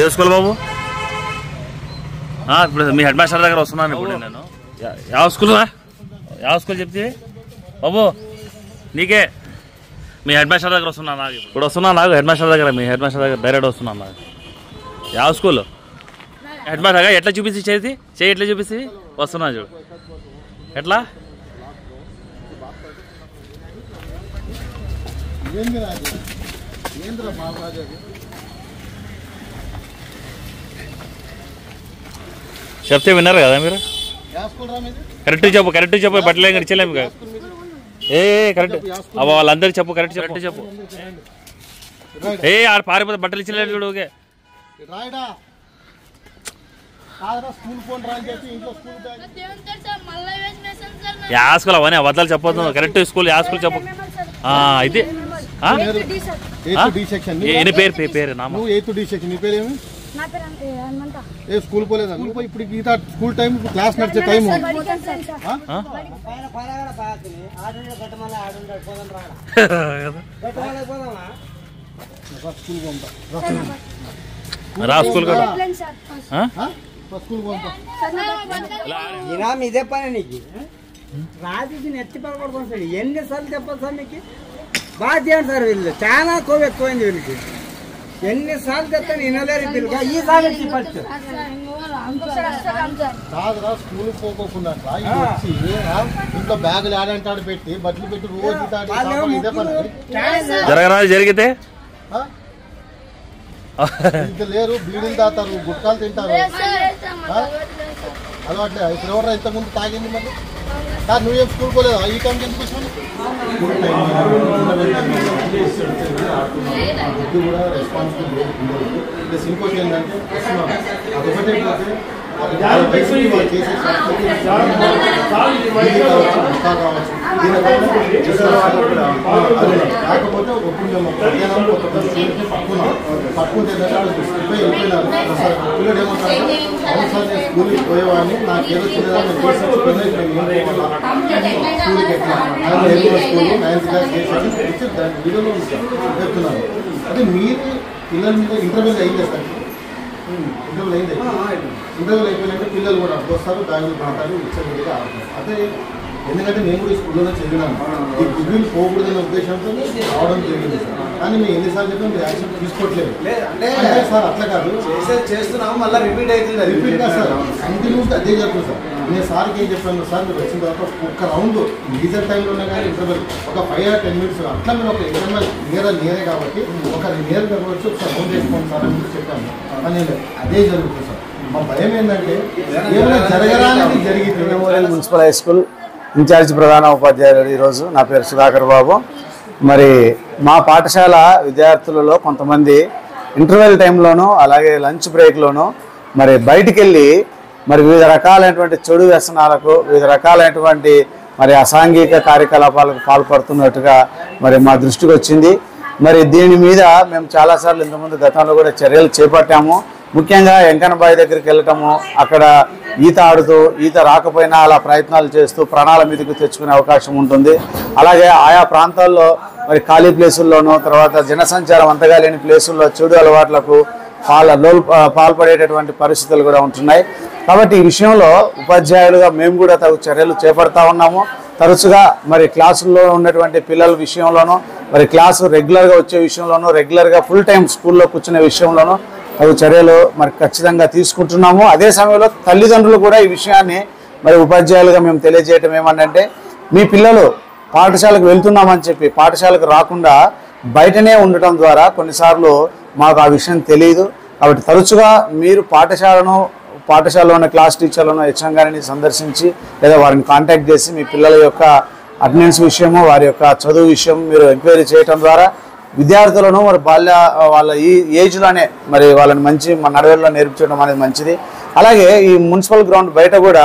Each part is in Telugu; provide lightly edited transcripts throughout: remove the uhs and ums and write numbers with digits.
ఏ స్కూల్ బాబు? ఇప్పుడు మీ హెడ్ మాస్టర్ దగ్గర వస్తున్నాను ఇప్పుడు నేను. ಯಾವ స్కూల్ చెప్తే బాబు? నీకే మీ హెడ్ మాస్టర్ దగ్గర వస్తున్నాను నాకు. ఇప్పుడు వస్తున్నాను నాకు హెడ్ మాస్టర్ దగ్గర, మీ హెడ్ మాస్టర్ దగ్గర డైరెక్ట్ వస్తున్నాను నాకు. ಯಾವ స్కూల్? హెడ్ మాస్టర్ దగ్గర ఎట్లా చూపిస్తే చేయి ఎట్లా చూపిస్తే వస్తున్నా చూడు. ఎట్లా చెప్తే విన్నారు కదా మీరు? కరెక్ట్ చెప్పు బట్టలే ఇచ్చలేము కదా. కరెక్ట్ వాళ్ళందరికి చెప్పు, కరెక్ట్ చెప్పు. ఆడ పారిపోతే బట్టలు ఇచ్చలేదు చూడు. ఓకే యా స్కూల్ అవన్నీ అబద్ధాలు చెప్పొద్దు. కరెక్ట్ స్కూల్ యా స్కూల్ చెప్పు. ఇది పేరు స్కూల్ పోలేదా? ఇప్పుడు స్కూల్ టైం క్లాస్ నడిచే టైం ఇదే పని నీకు రాజు నెత్తి పడకూడదు సార్. ఎన్నిసార్లు చెప్పాలి సార్ మీకు? బాగా చేయండి సార్. వీళ్ళు చాలా కొవ్వు ఎక్కువైంది వీళ్ళకి. ఎన్నిసార్లు చెప్తాను వినలేరు పిల్లగా. ఈసారి కాదురా స్కూల్ పోకోకుండా ఇంట్లో బ్యాగులు ఆడంటాడు పెట్టి బట్టలు పెట్టి రోజు ఇదే పని జరగరాదు. జరిగితే లేరు, బీడీలు తాతారు, గుట్కాలు తింటారు. అలవాట్లే. ఇప్పుడు ఎవరు ఇంతకుముందు తాగింది మరి? నువ్వేం స్కూల్ పోలేదు ఈ టైంకి ఎందుకు వచ్చాను? కూడా రెస్పాన్సిబిలిటీ ప్లస్ ఇంకోటి ఏంటంటే అదొకటే పోతే కాకపోతే పట్టుకుంటే వెళ్ళిపోయినారు. పిల్లలు ఏమంటారు, అవసరం నేను స్కూల్కి పోయేవాడిని, నాకు ఏదో చిన్నదాన్ని స్కూల్కి ఎట్లా స్కూల్ 9th క్లాస్ చేసి దాని వీడియోలో చెప్తున్నాను. అదే మీరు పిల్లల మీద ఇంటర్వ్యూలు అయిందే సార్. ఇంటర్వ్యూలు అయిందే. ఇంటర్వ్యూలు అయిపోయినట్టే పిల్లలు కూడా వస్తారు, బ్యాగులు పడతారు, ఇచ్చే అదే. ఎందుకంటే నేను కూడా ఈ స్కూల్లోనే చదివినాను. ఈ డిగ్రీలు పోకూడదనే ఉద్దేశంతో రావడం జరిగింది సార్. కానీ మేము ఎన్నిసార్లు చెప్పినా మీరు యాక్షన్ తీసుకోవట్లేదు. అంటే సార్ అట్లా కాదు, చేస్తున్నాము మళ్ళీ రిపీట్ అవుతుంది. రిపీట్ కాదు సార్, కంటిన్యూస్గా అదే జరుగుతుంది సార్. నేను సార్కి ఏం చెప్పాను సార్, మీరు వచ్చిన తర్వాత ఒక్క రౌండ్ లీజర్ టైంలోనే కానీ ఇంటర్వెల్ ఒక 5 or 10 minutes అట్లా మీరు ఒక ఇంటర్వెల్ నేరే కాబట్టి ఒక నేరుగా వచ్చి ఒకసారి రౌండ్ చేసుకోండి సార్ అని చెప్పాను. కానీ అదే జరుగుతుంది సార్. మా భయం ఏంటంటే ఏమైనా జరగడానికి జరిగింది. మున్సిపల్ హై స్కూల్ ఇన్ఛార్జ్ ప్రధాన ఉపాధ్యాయులు ఈరోజు. నా పేరు సుధాకర్ బాబు. మరి మా పాఠశాల విద్యార్థులలో కొంతమంది ఇంటర్వెల్ టైంలోనూ అలాగే లంచ్ బ్రేక్లోనూ మరి బయటికి వెళ్ళి మరి వివిధ రకాలైనటువంటి చెడు వ్యసనాలకు, వివిధ రకాలైనటువంటి మరి అసాంఘిక కార్యకలాపాలకు పాల్పడుతున్నట్టుగా మరి మా దృష్టికి వచ్చింది. మరి దీని మీద మేము చాలాసార్లు ఇంతకుముందు గతంలో కూడా చర్యలు చేపట్టాము. ముఖ్యంగా ఎంకన్నబాయి దగ్గరికి వెళ్ళటము, అక్కడ ఈత ఆడుతూ ఈత రాకపోయినా అలా ప్రయత్నాలు చేస్తూ ప్రాణాల మీదకు తెచ్చుకునే అవకాశం ఉంటుంది. అలాగే ఆయా ప్రాంతాల్లో మరి ఖాళీ ప్లేసుల్లోనూ తర్వాత జనసంచారం అంతగా లేని ప్లేసుల్లో చెడు అలవాట్లకు పాల్పడేటటువంటి పరిస్థితులు కూడా ఉంటున్నాయి. కాబట్టి ఈ విషయంలో ఉపాధ్యాయులుగా మేము కూడా తగు చర్యలు చేపడతా ఉన్నాము. తరచుగా మరి క్లాసుల్లో ఉన్నటువంటి పిల్లల విషయంలోనూ మరి క్లాసు రెగ్యులర్గా వచ్చే విషయంలోనూ రెగ్యులర్గా ఫుల్ టైం స్కూల్లో కూర్చునే విషయంలోనూ తగు చర్యలు మరి ఖచ్చితంగా తీసుకుంటున్నాము. అదే సమయంలో తల్లిదండ్రులు కూడా ఈ విషయాన్ని మరి ఉపాధ్యాయులుగా మేము తెలియజేయటం ఏమంటే, మీ పిల్లలు పాఠశాలకు వెళ్తున్నామని చెప్పి పాఠశాలకు రాకుండా బయటనే ఉండటం ద్వారా కొన్నిసార్లు మాకు ఆ విషయం తెలియదు. కాబట్టి తరచుగా మీరు పాఠశాలలో ఉన్న క్లాస్ టీచర్లను హెచ్ఎం గారిని సందర్శించి లేదా వారిని కాంటాక్ట్ చేసి మీ పిల్లల యొక్క అటెండెన్స్ విషయము వారి యొక్క చదువు విషయం మీరు ఎంక్వైరీ చేయడం ద్వారా విద్యార్థులను మరి వాళ్ళ ఈ ఏజ్లోనే మరి వాళ్ళని మంచి నడవడిలో నేర్పించడం అనేది మంచిది. అలాగే ఈ మున్సిపల్ గ్రౌండ్ బయట కూడా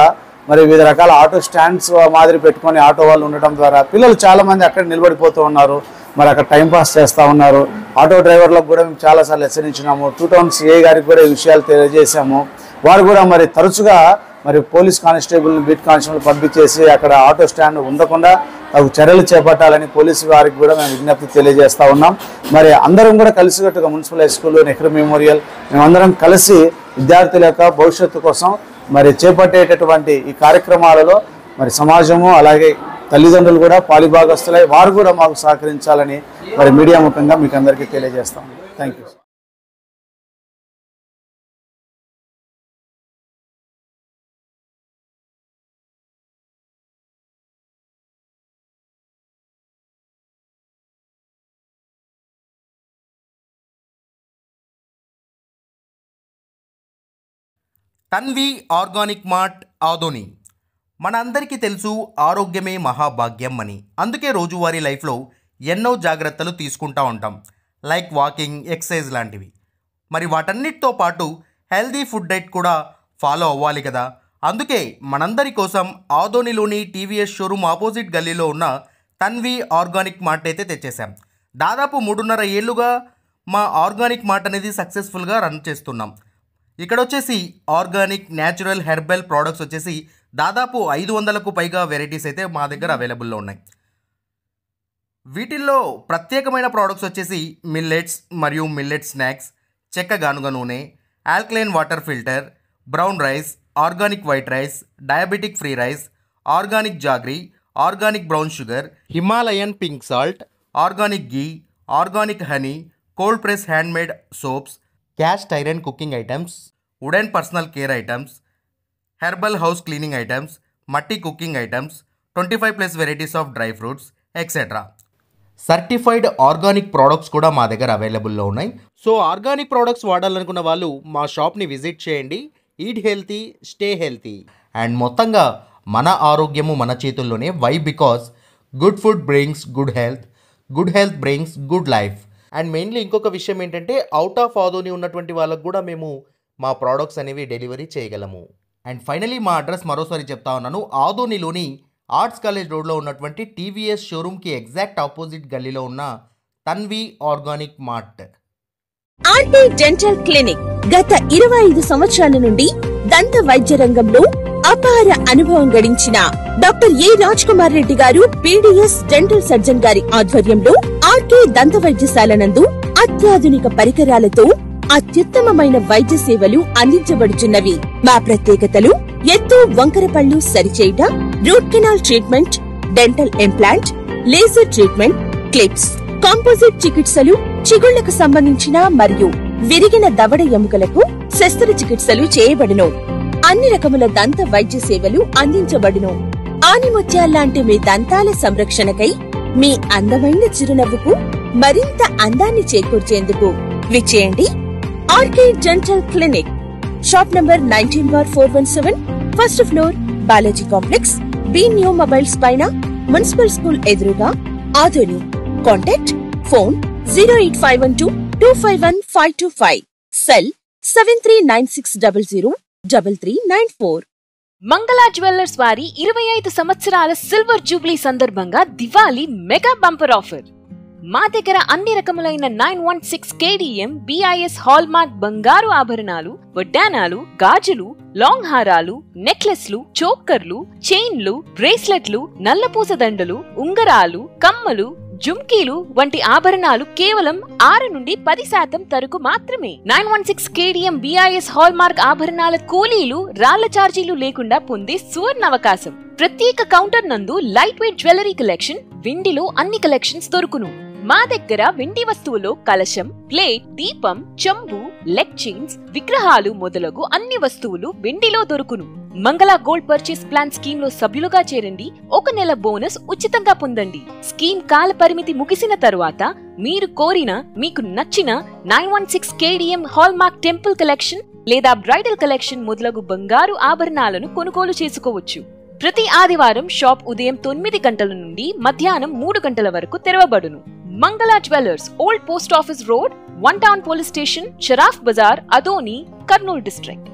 మరి వివిధ రకాల ఆటో స్టాండ్స్ మాదిరి పెట్టుకొని ఆటో వాళ్ళు ఉండటం ద్వారా పిల్లలు చాలామంది అక్కడ నిలబడిపోతూ ఉన్నారు. మరి అక్కడ టైంపాస్ చేస్తూ ఉన్నారు. ఆటో డ్రైవర్లకు కూడా మేము చాలాసార్లు హెచ్చరించినాము. 2 టౌన్ సిఐ గారికి కూడా ఈ విషయాలు తెలియజేశాము. వారు కూడా మరి తరచుగా మరి పోలీస్ కానిస్టేబుల్ని బీట్ కానిస్టేబుల్ పంపించేసి అక్కడ ఆటో స్టాండ్ ఉండకుండా తగు చర్యలు చేపట్టాలని పోలీసు వారికి కూడా మేము విజ్ఞప్తి తెలియజేస్తూ ఉన్నాం. మరి అందరం కూడా కలిసికట్టుగా municipal high school, Nehru memorial మేమందరం కలిసి విద్యార్థుల యొక్క భవిష్యత్తు కోసం మరి చేపట్టేటటువంటి ఈ కార్యక్రమాలలో మరి సమాజము అలాగే తల్లిదండ్రులు కూడా పాలిభాగస్తులై వారు కూడా మాకు సహకరించాలని మరి మీడియా ముఖంగా మీకు అందరికీ తెలియజేస్తాం. Thank you. Tanvi organic mart Adoni. మన అందరికీ తెలుసు ఆరోగ్యమే మహాభాగ్యం అని. అందుకే రోజువారీ లైఫ్లో ఎన్నో జాగ్రత్తలు తీసుకుంటూ ఉంటాం, లైక్ వాకింగ్, ఎక్సర్సైజ్ లాంటివి. మరి వాటన్నిటితో పాటు హెల్దీ ఫుడ్ డైట్ కూడా ఫాలో అవ్వాలి కదా. అందుకే మనందరి కోసం ఆదోనిలోని టీవీఎస్ షోరూమ్ ఆపోజిట్ గల్లీలో ఉన్న తన్వి ఆర్గానిక్ మార్ట్ అయితే తెచ్చేసాం. దాదాపు 3.5 ఏళ్ళుగా మా ఆర్గానిక్ మార్ట్ అనేది సక్సెస్ఫుల్గా రన్ చేస్తున్నాం. ఇక్కడ వచ్చేసి ఆర్గానిక్, న్యాచురల్, హెర్బల్ ప్రోడక్ట్స్ వచ్చేసి దాదాపు 500కు పైగా వెరైటీస్ అయితే మా దగ్గర అవైలబుల్లో ఉన్నాయి. వీటిల్లో ప్రత్యేకమైన ప్రోడక్ట్స్ వచ్చేసి మిల్లెట్స్ మరియు మిల్లెట్ స్నాక్స్, చెక్క గానుగ నూనె, alkaline water filter, brown rice, organic white rice, diabetic free rice, organic jaggery, organic brown sugar, Himalayan pink salt, organic ghee, organic honey, cold press handmade soaps, cast iron cooking items, wooden personal care items, herbal house cleaning items, మట్టి cooking items, 25+ varieties of dry fruits etcetera. Certified organic products కూడా మా దగ్గర అవైలబుల్లో ఉన్నాయి. సో ఆర్గానిక్ ప్రోడక్ట్స్ వాడాలనుకున్న వాళ్ళు మా షాప్ని విజిట్ చేయండి. Eat healthy, stay healthy. And మొత్తంగా మన ఆరోగ్యము మన చేతుల్లోనే. Why? Because good food brings good health brings good life. And mainly ఇంకొక విషయం ఏంటంటే అవుట్ ఆఫ్ ఆదోని ఉన్నటువంటి వాళ్ళకు కూడా మేము మా ప్రోడక్ట్స్ అనేవి డెలివరీ చేయగలము. అండ్ ఫైనలీ మా అడ్రస్ మరోసారి చెప్తా ఉన్నాను. ఆదోనిలోని ఆర్ట్స్ కాలేజ్ రోడ్లో ఉన్నటువంటి టీవీఎస్ షోరూమ్కి ఎగ్జాక్ట్ ఆపోజిట్ గల్లీలో ఉన్న Tanvi organic mart. RT dental clinic గత 25 సంవత్సరాల నుండి దంత వైద్య రంగంలో అపార అనుభవం గడించిన doctor A Raj Kumar Reddy garu PDS dental surgeon గారి ఆధ్వర్యంలో ఆర్కే దంత వైద్యశాల నందు అత్యాధునిక పరికరాలతో అత్యుత్తమమైన వైద్య సేవలు అందించబడుచున్నవి. మా ప్రత్యేకతలు: ఎత్తు వంకర పళ్ళు సరిచేయుట, root canal treatment, dental implant, laser treatment, clips, composite చికిత్సలు, చిగుళ్లకు సంబంధించిన మరియు విరిగిన దవడ ఎముకలకు శస్త్రచికిత్సలు చేయబడును. అన్ని రకముల దంత వైద్య సేవలు అందించబడును. ఆనిముత్యాల్లాంటి మీ దంతాల సంరక్షణకై మీ అందమైన చిరునవ్వుకు మరింత అందాన్ని చేకూర్చేందుకు విచ్చేయండి RK dental clinic. Shop number 19/417, first floor, Balaji complex, B new mobiles పైన, మున్సిపల్ స్కూల్ ఎదురుగా, ఆదోని. Contact phone 08512251525, cell 7396003394. మంగళ జ్యువెల్లర్స్ వారి 25 సంవత్సరాల సిల్వర్ జూబ్లీ సందర్భంగా దివాళీ మెగా బంపర్ ఆఫర్. మా దగ్గర అన్ని రకములైన 916 KDM BIS హాల్మార్క్ బంగారు ఆభరణాలు, వడ్డానాలు, గాజులు, లాంగ్ హారాలు, నెక్లెస్లు, చోకర్లు, చైన్లు, బ్రేస్లెట్లు, నల్లపూస దండలు, ఉంగరాలు, కమ్మలు, జుమ్కీలు వంటి ఆభరణాలు కేవలం 6 నుండి 10% తరకు మాత్రమే. 916 KDM BIS హాల్మార్క్ ఆభరణాల కూలీలు, రాళ్ల ఛార్జీలు లేకుండా పొందే సువర్ణ అవకాశం. ప్రత్యేక కౌంటర్ నందు లైట్ వెయిట్ జ్యువెలరీ కలెక్షన్, వెండిలో అన్ని కలెక్షన్స్ దొరుకును. మా దగ్గర వెండి వస్తువులో కలశం, ప్లేట్, దీపం, చెంబు, లెగ్ చైన్స్, విగ్రహాలు మొదలగు అన్ని వస్తువులు వెండిలో దొరుకును. మంగళ గోల్డ్ పర్చేస్ ప్లాన్ స్కీమ్ లో సభ్యులుగా చేరండి. 1 నెల బోనస్ ఉచితంగా పొందండి. స్కీమ్ కాల పరిమితి ముగిసిన తరువాత మీరు కోరిన, మీకు నచ్చిన 916 KDM హాల్మార్క్ టెంపుల్ కలెక్షన్ లేదా బ్రైడల్ కలెక్షన్ మొదలగు బంగారు ఆభరణాలను కొనుగోలు చేసుకోవచ్చు. ప్రతి ఆదివారం షాప్ ఉదయం 9 గంటల నుండి మధ్యాహ్నం 3 గంటల వరకు తెరవబడును. Mangala jewellers, old post office road, 1 town police station, Sharaf Bazar, Adoni, Kurnool district.